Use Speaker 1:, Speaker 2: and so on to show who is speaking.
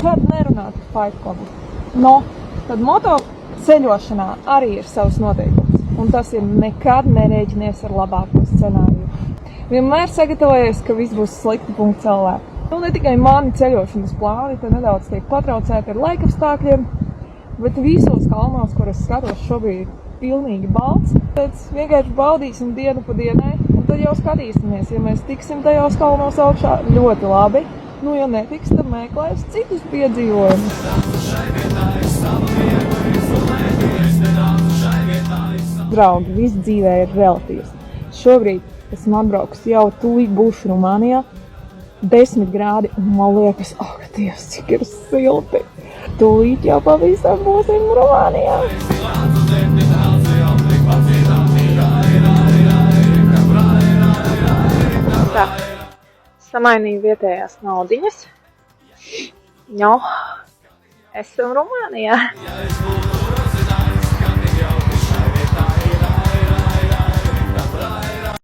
Speaker 1: Kad nerunāt par Fight Clubu? No, tad moto ceļošanā arī ir savs noteikums. Un tas ir nekad nerēķinies ar labāko scenāriju. Vienmēr sagatavojies, ka viss būs slikti.lv. Ne tikai mani ceļošanas plāni, te nedaudz tiek patraucēti ar laikapstākļiem, bet visos kalnos, kur es skatos šobrīd, ir pilnīgi balts. Tad vienkārši baudīsim dienu pa dienai, un tad jau skatīsimies. Ja mēs tiksim tajos kalnos augšā, ļoti labi. Ja netiks, tad meklēs citus piedzīvojumus. Draugi, viss dzīvē ir relatīvs. Šobrīd esmu atbraukus jau tūlīt būšu Rumānijā. 10 grādi, un man liekas, Dievs, cik ir silti. Tūlīt jau pavisam būsim Rumānijā. Tā, samainīju vietējās naudiņas. Esam Rumānijā.